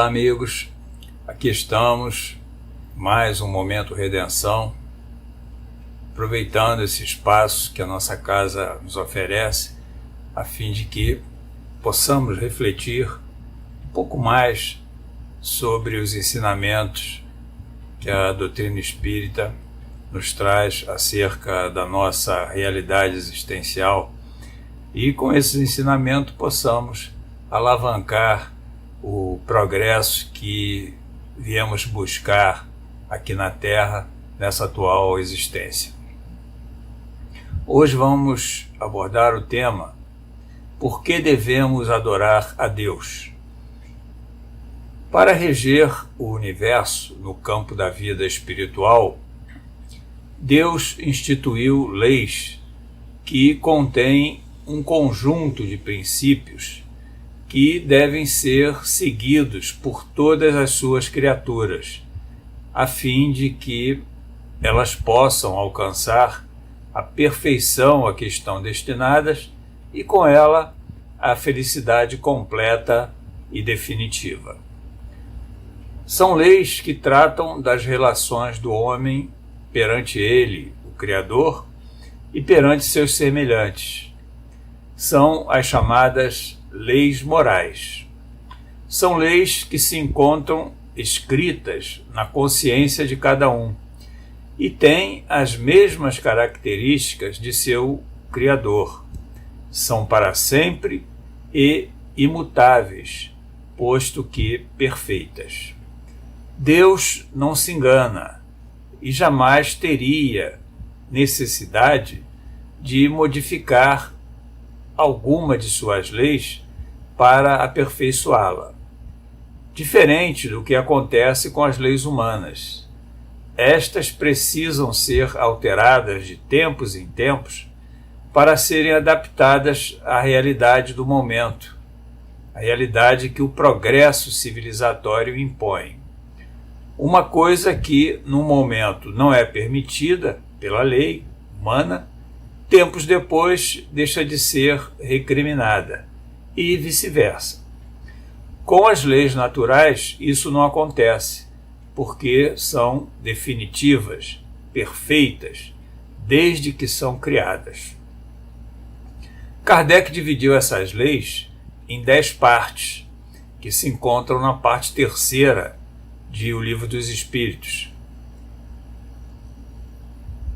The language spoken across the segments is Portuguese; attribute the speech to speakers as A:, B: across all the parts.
A: Olá, amigos, aqui estamos, mais um Momento Redenção, aproveitando esse espaço que a nossa casa nos oferece, a fim de que possamos refletir um pouco mais sobre os ensinamentos que a doutrina espírita nos traz acerca da nossa realidade existencial e com esses ensinamentos possamos alavancar o progresso que viemos buscar aqui na Terra, nessa atual existência. Hoje vamos abordar o tema: por que devemos adorar a Deus? Para reger o universo no campo da vida espiritual, Deus instituiu leis que contêm um conjunto de princípios que devem ser seguidos por todas as suas criaturas, a fim de que elas possam alcançar a perfeição a que estão destinadas e, com ela, a felicidade completa e definitiva. São leis que tratam das relações do homem perante ele, o Criador, e perante seus semelhantes. São as chamadas leis morais. São leis que se encontram escritas na consciência de cada um e têm as mesmas características de seu Criador. São para sempre e imutáveis, posto que perfeitas. Deus não se engana e jamais teria necessidade de modificar alguma de suas leis para aperfeiçoá-la. Diferente do que acontece com as leis humanas. Estas precisam ser alteradas de tempos em tempos para serem adaptadas à realidade do momento, a realidade que o progresso civilizatório impõe. Uma coisa que, no momento, não é permitida pela lei humana, tempos depois deixa de ser recriminada, e vice-versa. Com as leis naturais, isso não acontece, porque são definitivas, perfeitas, desde que são criadas. Kardec dividiu essas leis em 10 partes, que se encontram na parte terceira de O Livro dos Espíritos.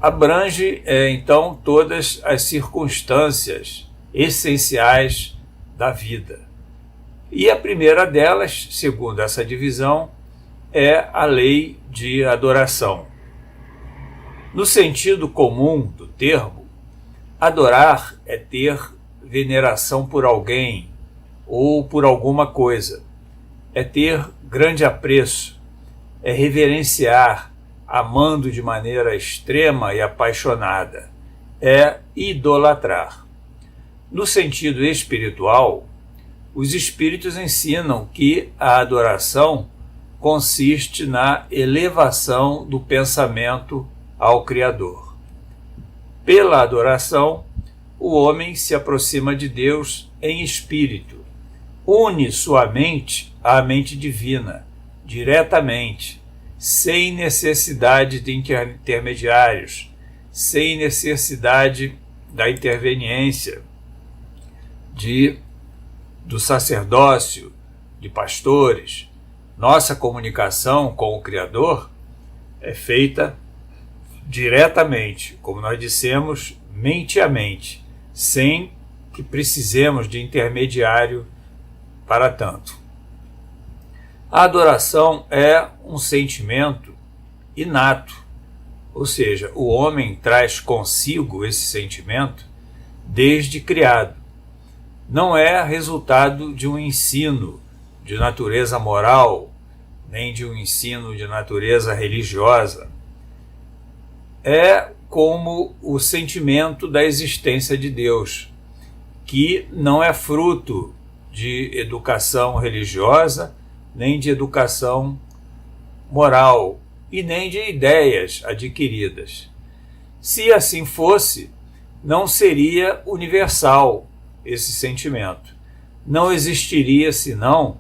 A: Abrange, então, todas as circunstâncias essenciais da vida. E a primeira delas, segundo essa divisão, é a lei de adoração. No sentido comum do termo, adorar é ter veneração por alguém ou por alguma coisa, é ter grande apreço, é reverenciar, amando de maneira extrema e apaixonada, é idolatrar. No sentido espiritual, os espíritos ensinam que a adoração consiste na elevação do pensamento ao Criador. Pela adoração, o homem se aproxima de Deus em espírito, une sua mente à mente divina, diretamente, sem necessidade de intermediários, sem necessidade da interveniência do sacerdócio, de pastores. Nossa comunicação com o Criador é feita diretamente, como nós dissemos, mente a mente, sem que precisemos de intermediário para tanto. A adoração é um sentimento inato, ou seja, o homem traz consigo esse sentimento desde criado. Não é resultado de um ensino de natureza moral, nem de um ensino de natureza religiosa. É como o sentimento da existência de Deus, que não é fruto de educação religiosa, nem de educação moral, e nem de ideias adquiridas. Se assim fosse, não seria universal esse sentimento. Não existiria, senão,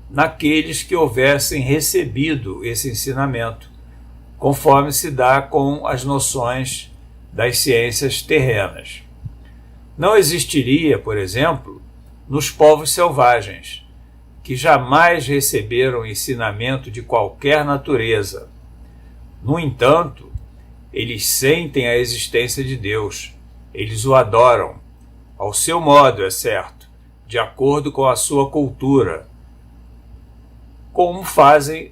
A: naqueles que houvessem recebido esse ensinamento, conforme se dá com as noções das ciências terrenas. Não existiria, por exemplo, nos povos selvagens, que jamais receberam ensinamento de qualquer natureza. No entanto, eles sentem a existência de Deus, eles o adoram, ao seu modo, é certo, de acordo com a sua cultura, como fazem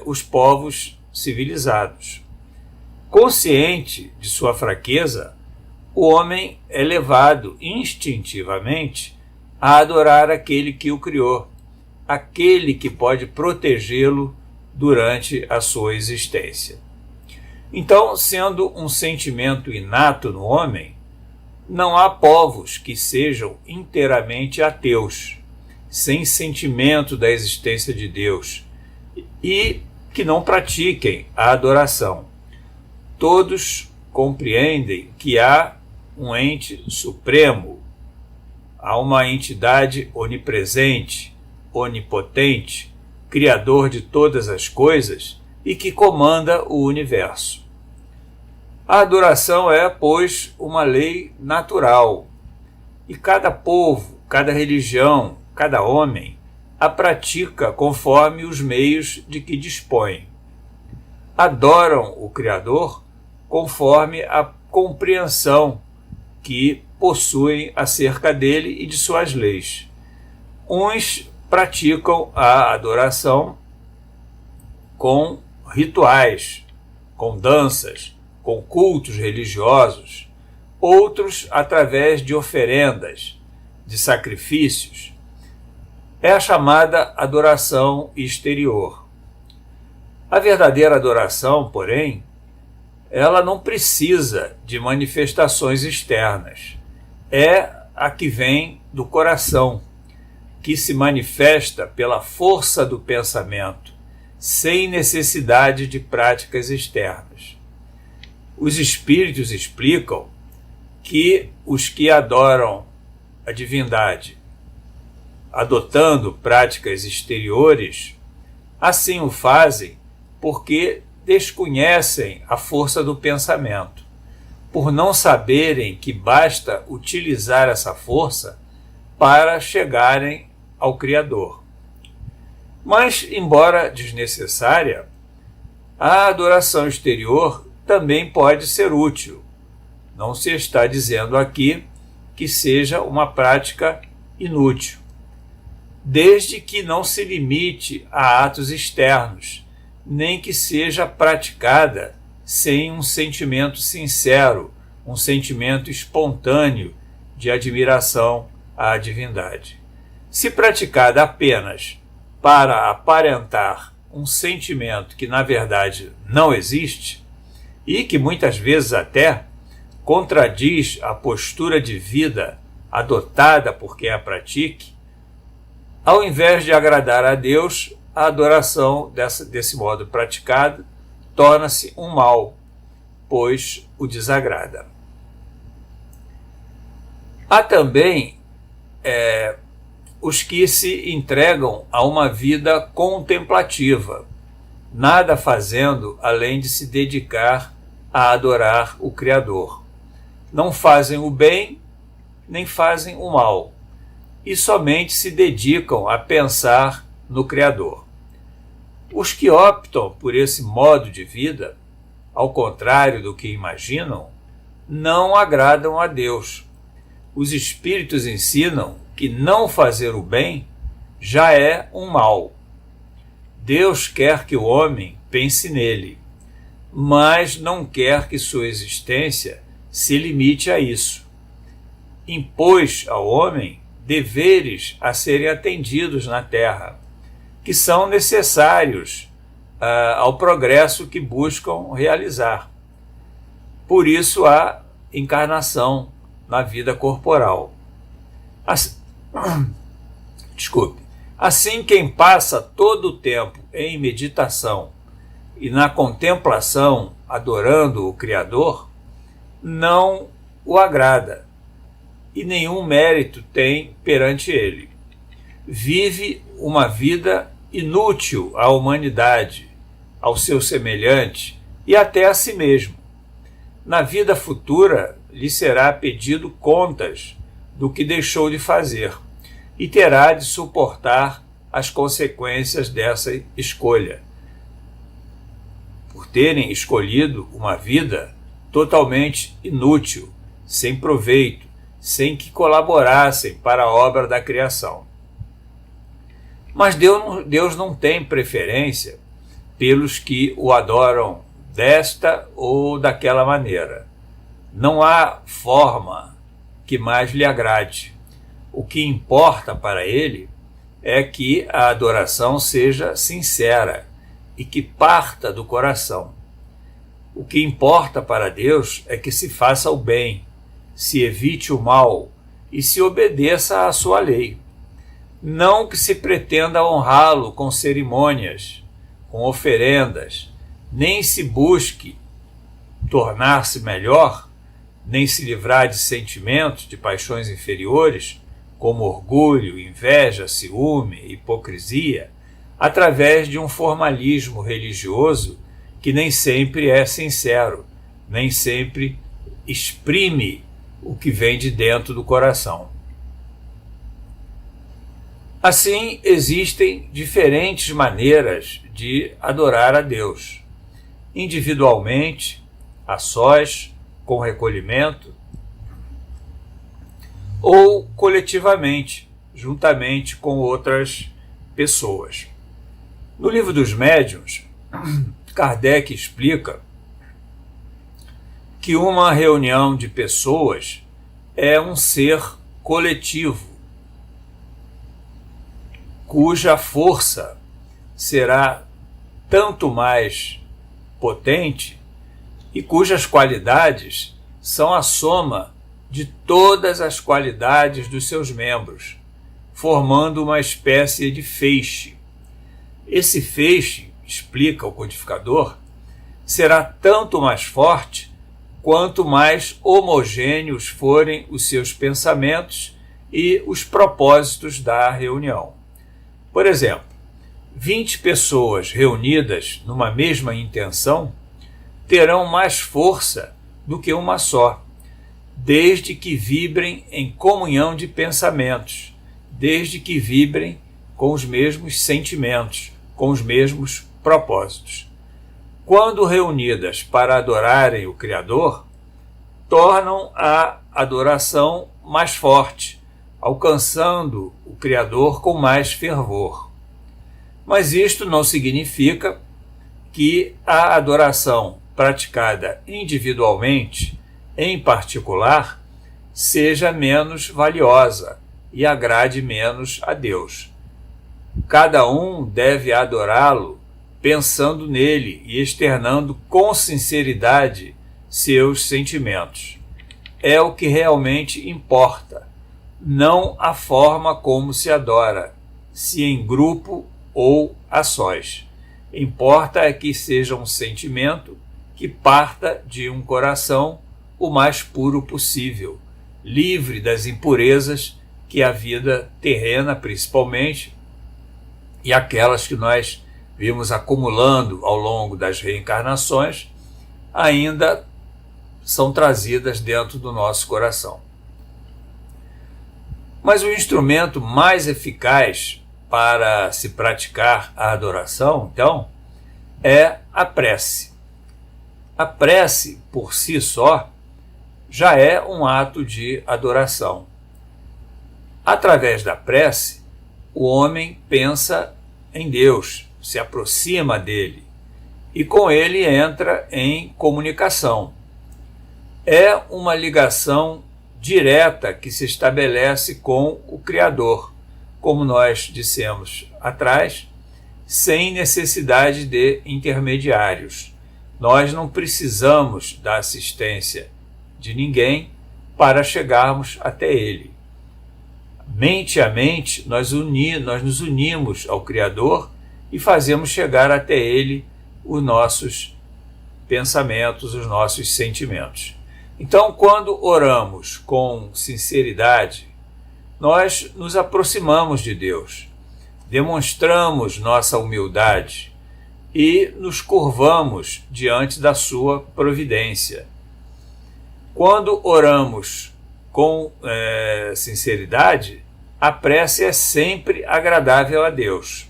A: os povos civilizados. Consciente de sua fraqueza, o homem é levado instintivamente a adorar aquele que o criou, aquele que pode protegê-lo durante a sua existência. Então, sendo um sentimento inato no homem, não há povos que sejam inteiramente ateus, sem sentimento da existência de Deus, e que não pratiquem a adoração. Todos compreendem que há um ente supremo, há uma entidade onipresente, onipotente, criador de todas as coisas e que comanda o universo. A adoração é, pois, uma lei natural, e cada povo, cada religião, cada homem a pratica conforme os meios de que dispõe. Adoram o Criador conforme a compreensão que possuem acerca dele e de suas leis. Uns praticam a adoração com rituais, com danças, com cultos religiosos, outros através de oferendas, de sacrifícios. É a chamada adoração exterior. A verdadeira adoração, porém, ela não precisa de manifestações externas. É a que vem do coração, que se manifesta pela força do pensamento, sem necessidade de práticas externas. Os espíritos explicam que os que adoram a divindade, adotando práticas exteriores, assim o fazem porque desconhecem a força do pensamento, por não saberem que basta utilizar essa força para chegarem ao Criador. Mas, embora desnecessária, a adoração exterior também pode ser útil. Não se está dizendo aqui que seja uma prática inútil, desde que não se limite a atos externos, nem que seja praticada sem um sentimento sincero, um sentimento espontâneo de admiração à divindade. Se praticada apenas para aparentar um sentimento que na verdade não existe e que muitas vezes até contradiz a postura de vida adotada por quem a pratique, ao invés de agradar a Deus, a adoração desse modo praticada torna-se um mal, pois o desagrada. Há também os que se entregam a uma vida contemplativa, nada fazendo além de se dedicar a adorar o Criador. Não fazem o bem, nem fazem o mal, e somente se dedicam a pensar no Criador. Os que optam por esse modo de vida, ao contrário do que imaginam, não agradam a Deus. Os espíritos ensinam que não fazer o bem já é um mal. Deus quer que o homem pense nele, mas não quer que sua existência se limite a isso. Impôs ao homem deveres a serem atendidos na terra, que são necessários ao progresso que buscam realizar. Por isso há encarnação na vida corporal. Assim, quem passa todo o tempo em meditação e na contemplação, adorando o Criador, não o agrada e nenhum mérito tem perante ele. vive uma vida inútil à humanidade, ao seu semelhante e até a si mesmo. Na vida futura, lhe será pedido contas do que deixou de fazer e terá de suportar as consequências dessa escolha, por terem escolhido uma vida totalmente inútil, sem proveito, sem que colaborassem para a obra da criação. Mas Deus não tem preferência pelos que o adoram desta ou daquela maneira. Não há forma que mais lhe agrade. O que importa para ele é que a adoração seja sincera e que parta do coração. O que importa para Deus é que se faça o bem, se evite o mal e se obedeça à sua lei. Não que se pretenda honrá-lo com cerimônias, com oferendas, nem se busque tornar-se melhor, nem se livrar de sentimentos, de paixões inferiores, como orgulho, inveja, ciúme, hipocrisia, através de um formalismo religioso que nem sempre é sincero, nem sempre exprime o que vem de dentro do coração. Assim, existem diferentes maneiras de adorar a Deus, individualmente, a sós, com recolhimento, ou coletivamente, juntamente com outras pessoas. No Livro dos Médiuns, Kardec explica que uma reunião de pessoas é um ser coletivo, cuja força será tanto mais potente e cujas qualidades são a soma de todas as qualidades dos seus membros, formando uma espécie de feixe. Esse feixe, explica o codificador, será tanto mais forte quanto mais homogêneos forem os seus pensamentos e os propósitos da reunião. Por exemplo, 20 pessoas reunidas numa mesma intenção terão mais força do que uma só, desde que vibrem em comunhão de pensamentos, desde que vibrem com os mesmos sentimentos, com os mesmos propósitos. Quando reunidas para adorarem o Criador, tornam a adoração mais forte, alcançando o Criador com mais fervor. Mas isto não significa que a adoração praticada individualmente, em particular, seja menos valiosa e agrade menos a Deus. Cada um deve adorá-lo pensando nele e externando com sinceridade seus sentimentos. É o que realmente importa, não a forma como se adora, se em grupo ou a sós. Importa é que seja um sentimento que parta de um coração o mais puro possível, livre das impurezas que a vida terrena, principalmente, e aquelas que nós vimos acumulando ao longo das reencarnações, ainda são trazidas dentro do nosso coração. Mas o instrumento mais eficaz para se praticar a adoração, então, é a prece. A prece, por si só, já é um ato de adoração. Através da prece, o homem pensa em Deus, se aproxima dele e com ele entra em comunicação. É uma ligação direta que se estabelece com o Criador, como nós dissemos atrás, sem necessidade de intermediários. Nós não precisamos da assistência de ninguém para chegarmos até ele. Mente a mente, nós nos unimos ao Criador e fazemos chegar até ele os nossos pensamentos, os nossos sentimentos. Então, quando oramos com sinceridade, nós nos aproximamos de Deus, demonstramos nossa humildade e nos curvamos diante da sua providência. Quando oramos com sinceridade, a prece é sempre agradável a Deus.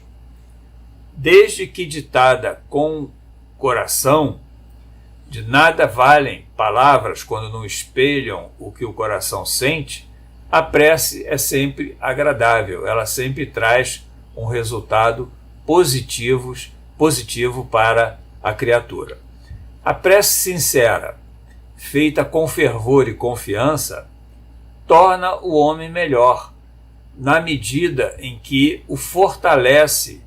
A: Desde que ditada com coração, de nada valem palavras quando não espelham o que o coração sente, a prece é sempre agradável, ela sempre traz um resultado positivo para a criatura. A prece sincera, feita com fervor e confiança, torna o homem melhor, na medida em que o fortalece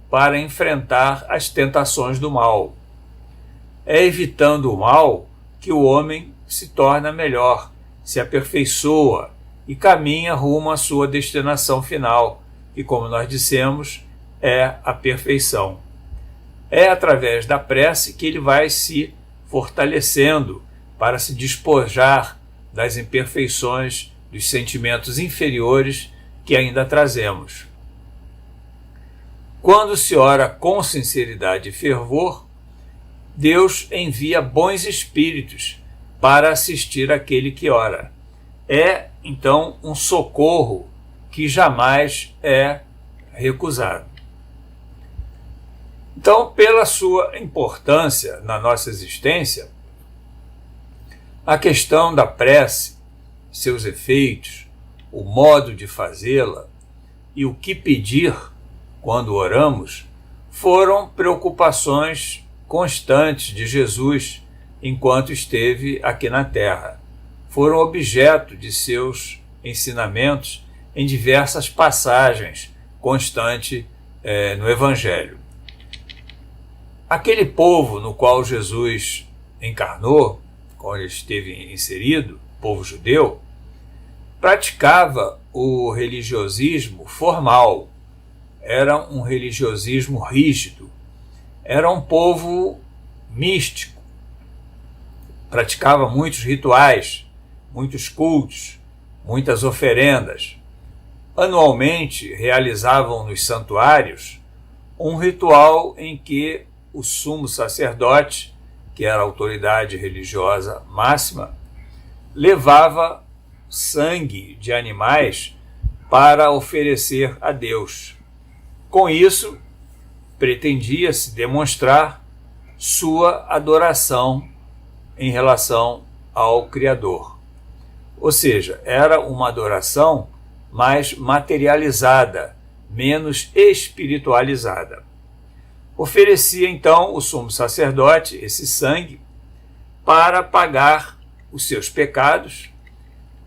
A: para enfrentar as tentações do mal. É evitando o mal que o homem se torna melhor, se aperfeiçoa e caminha rumo à sua destinação final, que, como nós dissemos, é a perfeição. É através da prece que ele vai se fortalecendo para se despojar das imperfeições, dos sentimentos inferiores que ainda trazemos. Quando se ora com sinceridade e fervor, Deus envia bons espíritos para assistir aquele que ora. É, então, um socorro que jamais é recusado. Então, pela sua importância na nossa existência, a questão da prece, seus efeitos, o modo de fazê-la e o que pedir quando oramos foram preocupações constantes de Jesus enquanto esteve aqui na Terra. Foram objeto de seus ensinamentos em diversas passagens constantes no Evangelho. Aquele povo no qual Jesus encarnou, quando ele esteve inserido, povo judeu, praticava o religiosismo formal. Era um religiosismo rígido. Era um povo místico. Praticava muitos rituais, muitos cultos, muitas oferendas. Anualmente realizavam nos santuários um ritual em que o sumo sacerdote, que era a autoridade religiosa máxima, levava sangue de animais para oferecer a Deus. Com isso, pretendia-se demonstrar sua adoração em relação ao Criador. Ou seja, era uma adoração mais materializada, menos espiritualizada. Oferecia então o sumo sacerdote esse sangue para pagar os seus pecados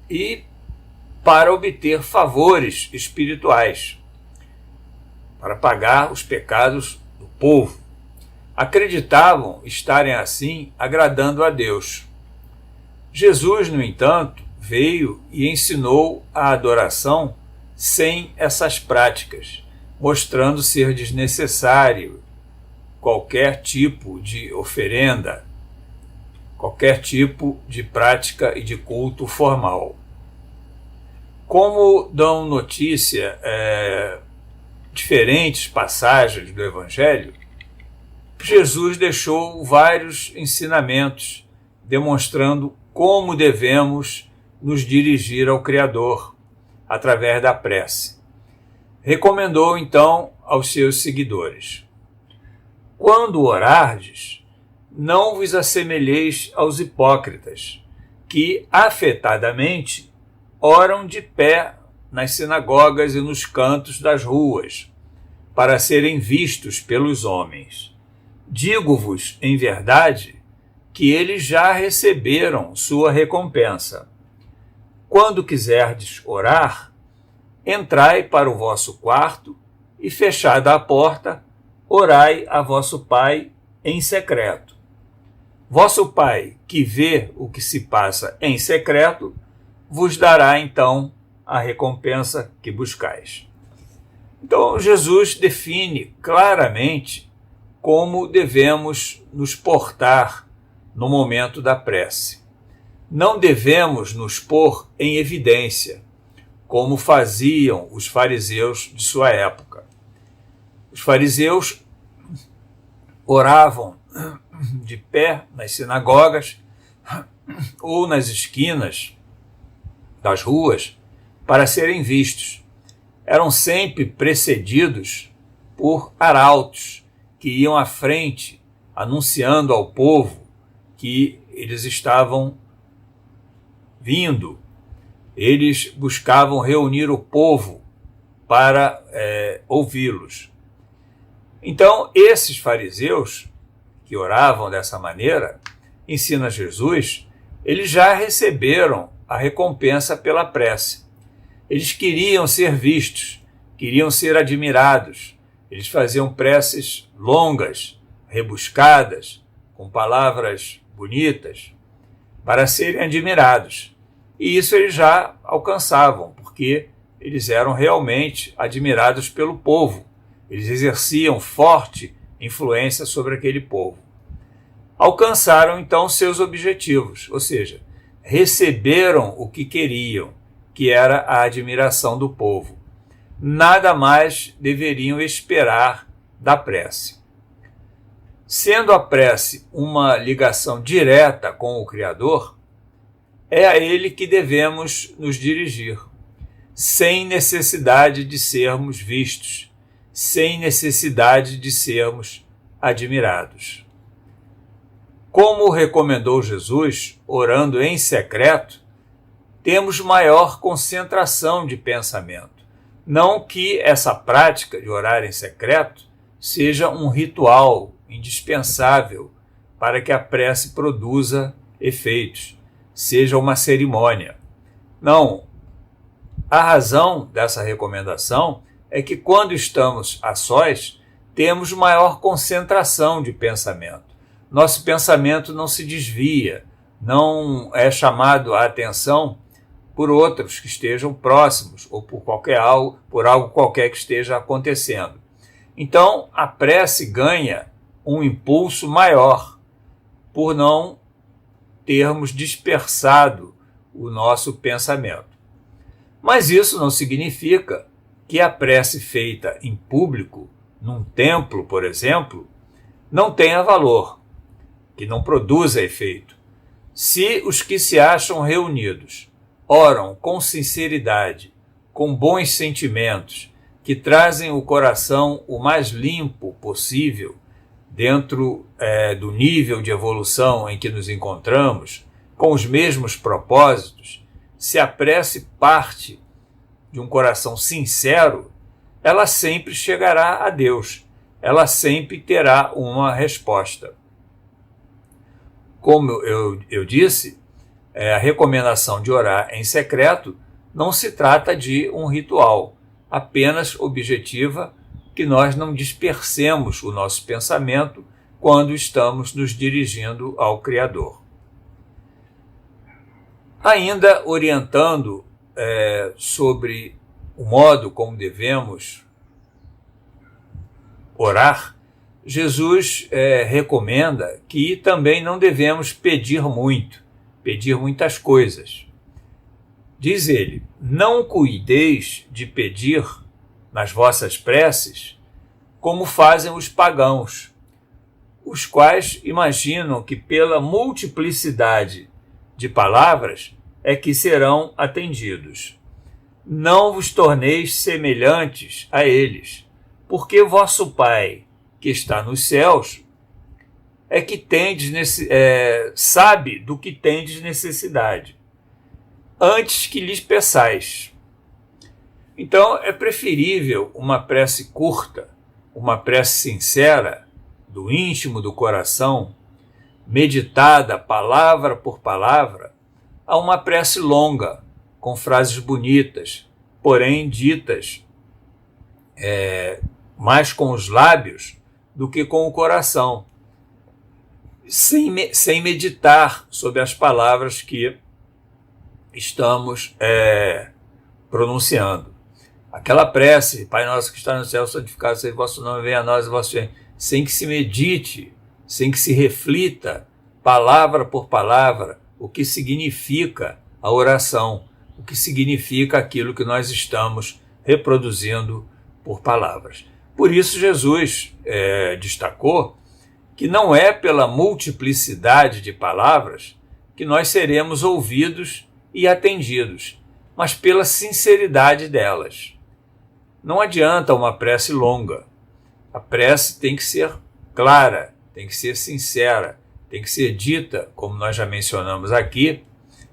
A: e para obter favores espirituais, para pagar os pecados do povo. Acreditavam estarem assim agradando a Deus. Jesus, no entanto, veio e ensinou a adoração sem essas práticas, mostrando ser desnecessário qualquer tipo de oferenda, qualquer tipo de prática e de culto formal. Como dão notícia diferentes passagens do Evangelho, Jesus deixou vários ensinamentos demonstrando como devemos nos dirigir ao Criador através da prece. Recomendou então aos seus seguidores: quando orardes, não vos assemelheis aos hipócritas, que afetadamente oram de pé nas sinagogas e nos cantos das ruas, para serem vistos pelos homens. Digo-vos, em verdade, que eles já receberam sua recompensa. Quando quiserdes orar, entrai para o vosso quarto e, fechada a porta, orai a vosso Pai em secreto. Vosso Pai, que vê o que se passa em secreto, vos dará então a recompensa que buscais. Então, Jesus define claramente como devemos nos portar no momento da prece. Não devemos nos pôr em evidência, como faziam os fariseus de sua época. Os fariseus oravam de pé nas sinagogas ou nas esquinas das ruas para serem vistos. Eram sempre precedidos por arautos que iam à frente, anunciando ao povo que eles estavam vindo. Eles buscavam reunir o povo para ouvi-los. Então, esses fariseus que oravam dessa maneira, ensina Jesus, eles já receberam a recompensa pela prece. Eles queriam ser vistos, queriam ser admirados. Eles faziam preces longas, rebuscadas, com palavras bonitas, para serem admirados. E isso eles já alcançavam, porque eles eram realmente admirados pelo povo. Eles exerciam forte influência sobre aquele povo. Alcançaram, então, seus objetivos, ou seja, receberam o que queriam, que era a admiração do povo. Nada mais deveriam esperar da prece. Sendo a prece uma ligação direta com o Criador, é a Ele que devemos nos dirigir, sem necessidade de sermos vistos, sem necessidade de sermos admirados. Como recomendou Jesus, orando em secreto, temos maior concentração de pensamento. Não que essa prática de orar em secreto seja um ritual indispensável para que a prece produza efeitos, seja uma cerimônia. Não. A razão dessa recomendação é que quando estamos a sós, temos maior concentração de pensamento. Nosso pensamento não se desvia, não é chamado a atenção por outros que estejam próximos ou por algo qualquer que esteja acontecendo. Então, a prece ganha um impulso maior por não termos dispersado o nosso pensamento. Mas isso não significa que a prece feita em público, num templo, por exemplo, não tenha valor, que não produza efeito. Se os que se acham reunidos oram com sinceridade, com bons sentimentos, que trazem o coração o mais limpo possível, dentro do nível de evolução em que nos encontramos, com os mesmos propósitos, se a prece parte de um coração sincero, ela sempre chegará a Deus, ela sempre terá uma resposta. Como eu disse, a recomendação de orar em secreto não se trata de um ritual, apenas objetiva que nós não dispersemos o nosso pensamento quando estamos nos dirigindo ao Criador. Ainda orientando sobre o modo como devemos orar, Jesus recomenda que também não devemos pedir muitas coisas. Diz ele, não cuideis de pedir nas vossas preces como fazem os pagãos, os quais imaginam que pela multiplicidade de palavras é que serão atendidos. Não vos torneis semelhantes a eles, porque vosso Pai, que está nos céus, sabe do que tendes necessidade, antes que lhes peçais. Então, é preferível uma prece curta, uma prece sincera, do íntimo do coração, meditada palavra por palavra, a uma prece longa, com frases bonitas, porém ditas mais com os lábios do que com o coração, sem meditar sobre as palavras que estamos pronunciando. Aquela prece, Pai nosso que está no céu, santificado seja o vosso nome, venha a nós o vosso reino, sem que se medite, sem que se reflita, palavra por palavra, o que significa a oração, o que significa aquilo que nós estamos reproduzindo por palavras. Por isso, Jesus destacou que não é pela multiplicidade de palavras que nós seremos ouvidos e atendidos, mas pela sinceridade delas. Não adianta uma prece longa. A prece tem que ser clara, tem que ser sincera, tem que ser dita, como nós já mencionamos aqui,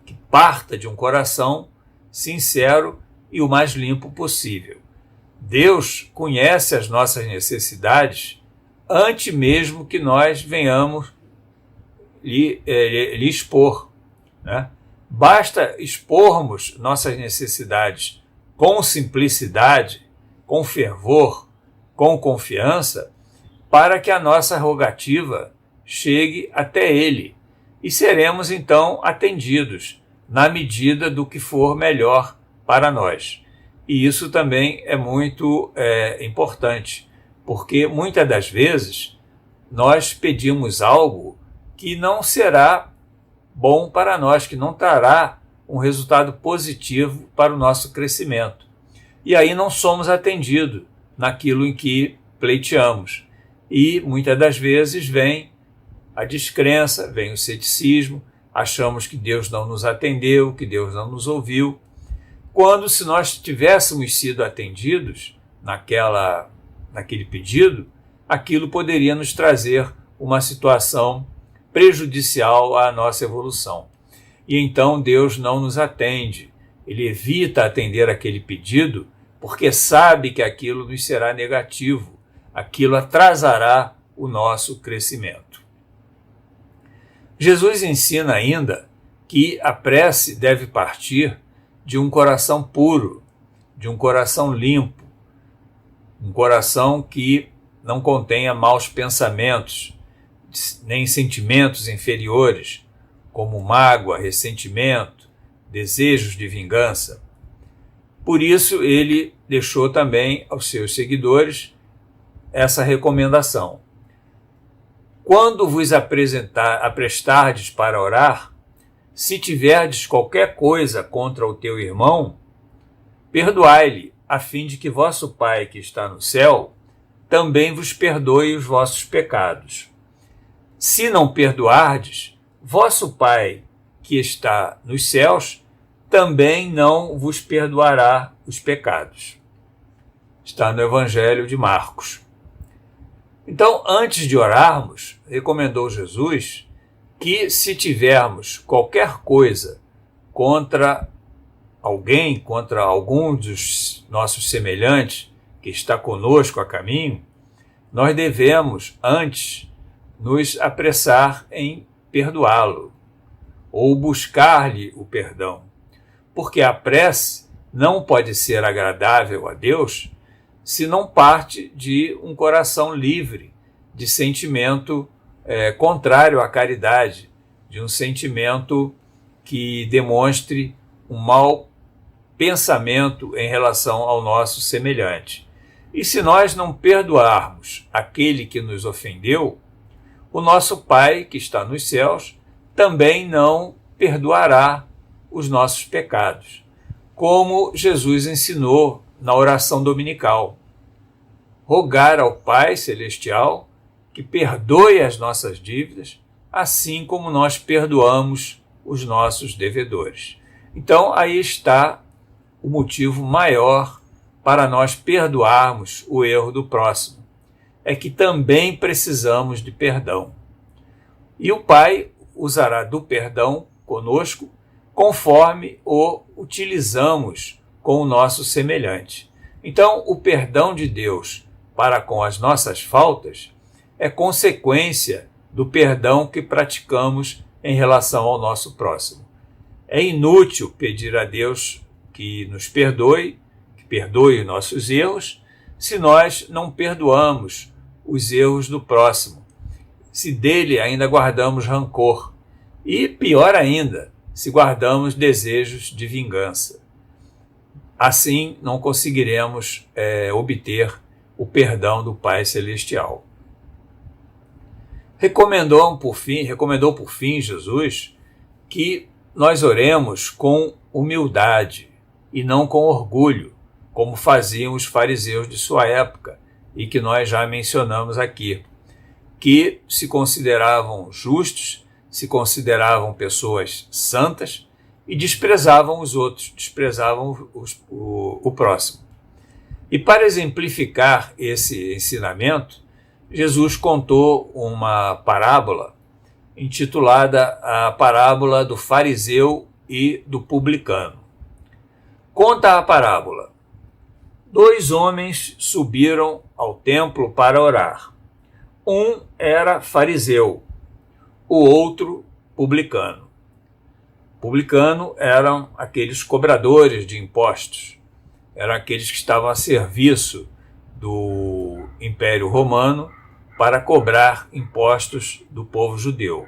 A: que parta de um coração sincero e o mais limpo possível. Deus conhece as nossas necessidades antes mesmo que nós venhamos lhe expor, né? Basta expormos nossas necessidades com simplicidade, com fervor, com confiança, para que a nossa rogativa chegue até Ele e seremos então atendidos na medida do que for melhor para nós. E isso também é muito importante, porque muitas das vezes nós pedimos algo que não será bom para nós, que não trará um resultado positivo para o nosso crescimento. E aí não somos atendidos naquilo em que pleiteamos. E muitas das vezes vem a descrença, vem o ceticismo, achamos que Deus não nos atendeu, que Deus não nos ouviu, quando se nós tivéssemos sido atendidos naquele pedido, aquilo poderia nos trazer uma situação prejudicial à nossa evolução. E então Deus não nos atende, Ele evita atender aquele pedido porque sabe que aquilo nos será negativo, aquilo atrasará o nosso crescimento. Jesus ensina ainda que a prece deve partir de um coração puro, de um coração limpo, um coração que não contenha maus pensamentos, nem sentimentos inferiores, como mágoa, ressentimento, desejos de vingança. Por isso, ele deixou também aos seus seguidores essa recomendação. Quando vos aprestardes para orar, se tiverdes qualquer coisa contra o teu irmão, perdoai-lhe, a fim de que vosso Pai que está no céu também vos perdoe os vossos pecados. Se não perdoardes, vosso Pai que está nos céus também não vos perdoará os pecados. Está no Evangelho de Marcos. Então, antes de orarmos, recomendou Jesus que se tivermos qualquer coisa contra alguém, contra algum dos nossos semelhantes que está conosco a caminho, nós devemos antes nos apressar em perdoá-lo ou buscar-lhe o perdão, porque a prece não pode ser agradável a Deus se não parte de um coração livre de sentimento contrário à caridade, de um sentimento que demonstre um mau pensamento em relação ao nosso semelhante. E se nós não perdoarmos aquele que nos ofendeu, o nosso Pai que está nos céus também não perdoará os nossos pecados, como Jesus ensinou na oração dominical. Rogar ao Pai Celestial que perdoe as nossas dívidas, assim como nós perdoamos os nossos devedores. Então, aí está o motivo maior para nós perdoarmos o erro do próximo. É que também precisamos de perdão. E o Pai usará do perdão conosco conforme o utilizamos com o nosso semelhante. Então, o perdão de Deus para com as nossas faltas é consequência do perdão que praticamos em relação ao nosso próximo. É inútil pedir a Deus que nos perdoe, que perdoe os nossos erros, se nós não perdoamos os erros do próximo, se dele ainda guardamos rancor e, pior ainda, se guardamos desejos de vingança. Assim, não conseguiremos obter o perdão do Pai Celestial. Recomendou por fim Jesus que nós oremos com humildade e não com orgulho, como faziam os fariseus de sua época e que nós já mencionamos aqui, que se consideravam justos, se consideravam pessoas santas e desprezavam os outros, desprezavam o próximo. E para exemplificar esse ensinamento, Jesus contou uma parábola intitulada a parábola do fariseu e do publicano. Conta a parábola. 2 homens subiram ao templo para orar. Um era fariseu, o outro publicano. Publicano eram aqueles cobradores de impostos, eram aqueles que estavam a serviço do Império Romano para cobrar impostos do povo judeu.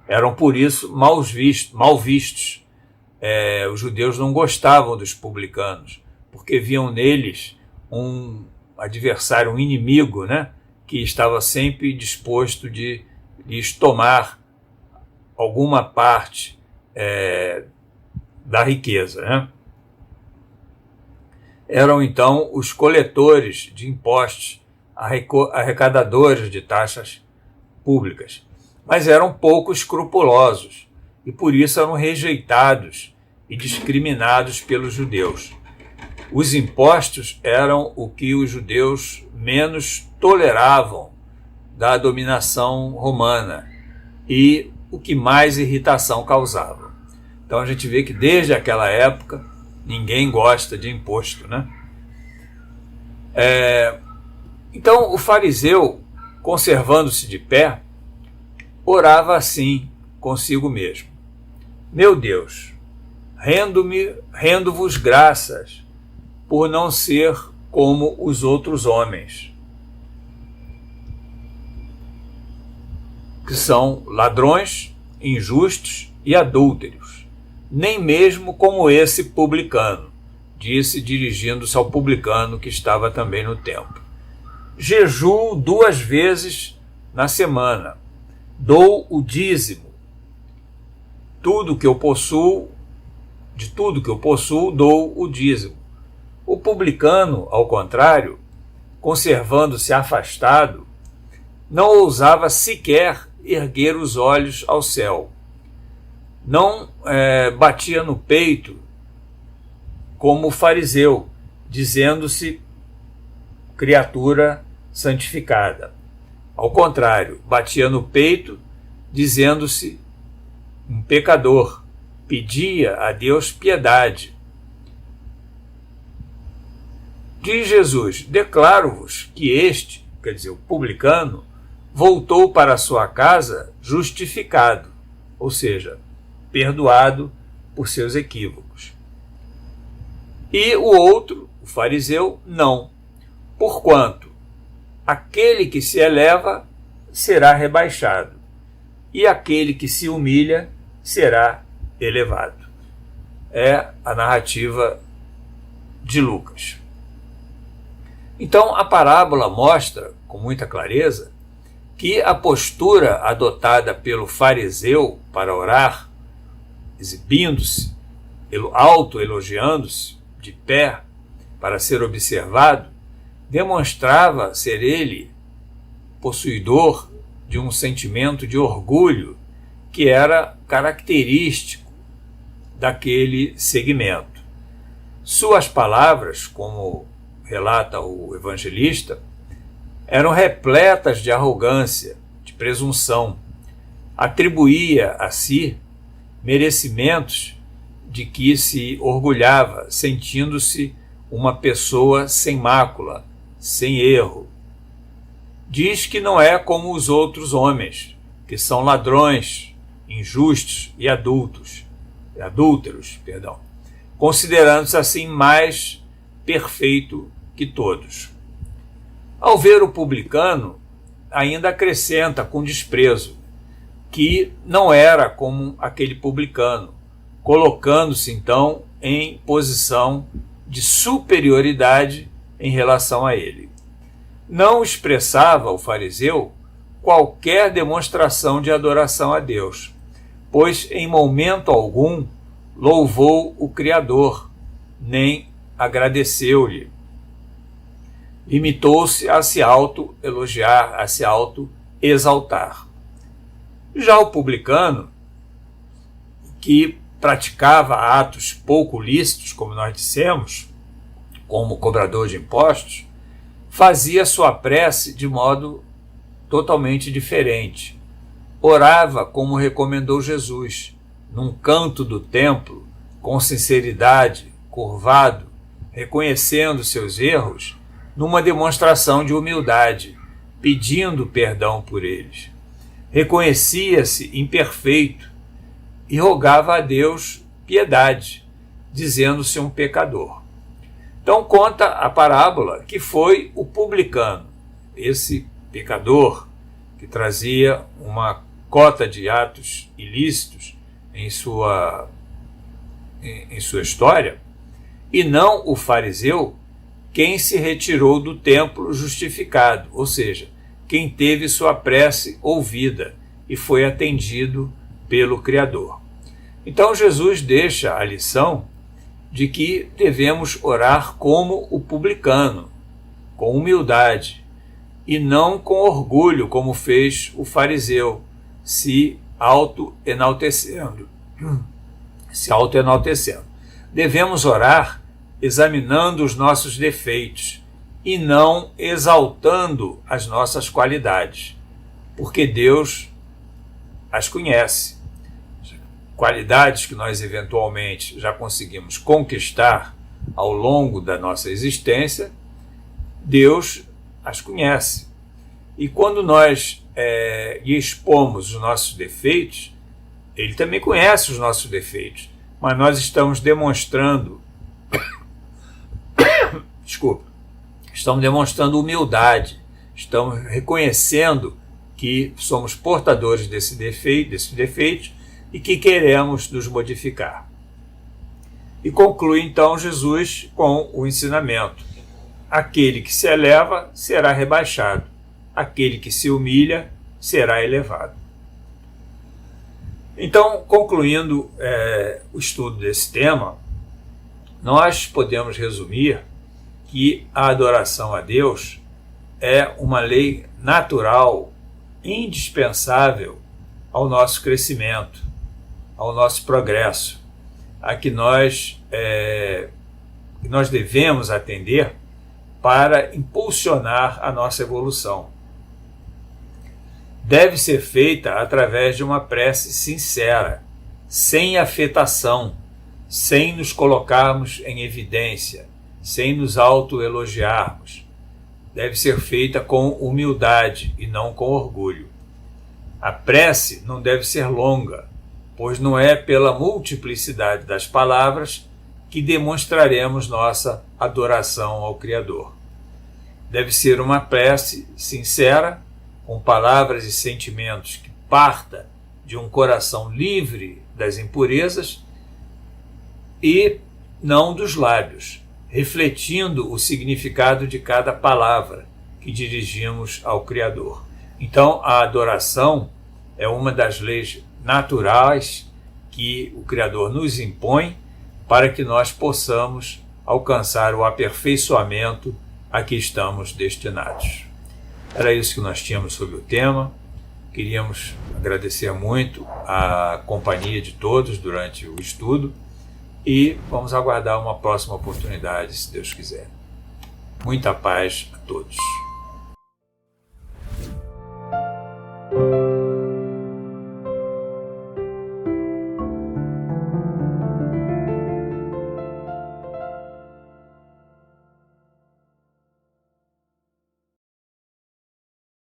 A: Eram, por isso, mal vistos. Os judeus não gostavam dos publicanos, porque viam neles um adversário, um inimigo, né, que estava sempre disposto de lhes tomar alguma parte da riqueza, né? Eram, então, os coletores de impostos, arrecadadores de taxas públicas, mas eram pouco escrupulosos e por isso eram rejeitados e discriminados pelos judeus. Os impostos eram o que os judeus menos toleravam da dominação romana e o que mais irritação causava. Então a gente vê que desde aquela época ninguém gosta de imposto, né? Então o fariseu, conservando-se de pé, orava assim consigo mesmo: Meu Deus, rendo-vos graças por não ser como os outros homens, que são ladrões, injustos e adúlteros, nem mesmo como esse publicano, disse dirigindo-se ao publicano que estava também no templo. Jejuo 2 vezes na semana, dou o dízimo, de tudo que eu possuo dou o dízimo. O publicano, ao contrário, conservando-se afastado, não ousava sequer erguer os olhos ao céu. Não batia no peito como o fariseu, dizendo-se criatura santificada. Ao contrário, batia no peito, dizendo-se um pecador, pedia a Deus piedade. Diz Jesus: declaro-vos que este, quer dizer, o publicano, voltou para sua casa justificado, ou seja, perdoado por seus equívocos. E o outro, o fariseu, não, porquanto aquele que se eleva será rebaixado, e aquele que se humilha será elevado. É a narrativa de Lucas. Então, a parábola mostra, com muita clareza, que a postura adotada pelo fariseu para orar, exibindo-se, autoelogiando-se, de pé, para ser observado, demonstrava ser ele possuidor de um sentimento de orgulho que era característico daquele segmento. Suas palavras, como relata o evangelista, eram repletas de arrogância, de presunção. Atribuía a si merecimentos de que se orgulhava, sentindo-se uma pessoa sem mácula, sem erro. Diz que não é como os outros homens, que são ladrões, injustos e adúlteros, considerando-se assim mais perfeito que todos. Ao ver o publicano, ainda acrescenta com desprezo que não era como aquele publicano, colocando-se então em posição de superioridade em relação a ele. Não expressava o fariseu qualquer demonstração de adoração a Deus, pois em momento algum louvou o Criador, nem agradeceu-lhe. Limitou-se a se auto-elogiar, a se auto-exaltar. Já o publicano, que praticava atos pouco lícitos, como nós dissemos, como cobrador de impostos, fazia sua prece de modo totalmente diferente. Orava como recomendou Jesus, num canto do templo, com sinceridade, curvado, reconhecendo seus erros, numa demonstração de humildade, pedindo perdão por eles. Reconhecia-se imperfeito e rogava a Deus piedade, dizendo-se um pecador. Então conta a parábola que foi o publicano, esse pecador que trazia uma cota de atos ilícitos em sua história, e não o fariseu, quem se retirou do templo justificado, ou seja, quem teve sua prece ouvida e foi atendido pelo Criador. Então Jesus deixa a lição de que devemos orar como o publicano, com humildade, e não com orgulho, como fez o fariseu, se auto-enaltecendo. Devemos orar examinando os nossos defeitos e não exaltando as nossas qualidades, porque Deus as conhece. Qualidades que nós eventualmente já conseguimos conquistar ao longo da nossa existência, Deus as conhece. E quando nós lhe expomos os nossos defeitos, Ele também conhece os nossos defeitos, mas nós estamos demonstrando estamos demonstrando humildade, estamos reconhecendo que somos portadores desses defeitos e que queremos nos modificar. E conclui então Jesus com o ensinamento: aquele que se eleva será rebaixado, aquele que se humilha será elevado. Então, concluindo o estudo desse tema, nós podemos resumir que a adoração a Deus é uma lei natural, indispensável ao nosso crescimento, ao nosso progresso, a que nós devemos atender para impulsionar a nossa evolução. Deve ser feita através de uma prece sincera, sem afetação, sem nos colocarmos em evidência, sem nos autoelogiarmos. Deve ser feita com humildade e não com orgulho. A prece não deve ser longa, pois não é pela multiplicidade das palavras que demonstraremos nossa adoração ao Criador. Deve ser uma prece sincera, com palavras e sentimentos que parta de um coração livre das impurezas e não dos lábios, refletindo o significado de cada palavra que dirigimos ao Criador. Então, a adoração é uma das leis naturais que o Criador nos impõe para que nós possamos alcançar o aperfeiçoamento a que estamos destinados. Era isso que nós tínhamos sobre o tema. Queríamos agradecer muito a companhia de todos durante o estudo e vamos aguardar uma próxima oportunidade, se Deus quiser. Muita paz a todos.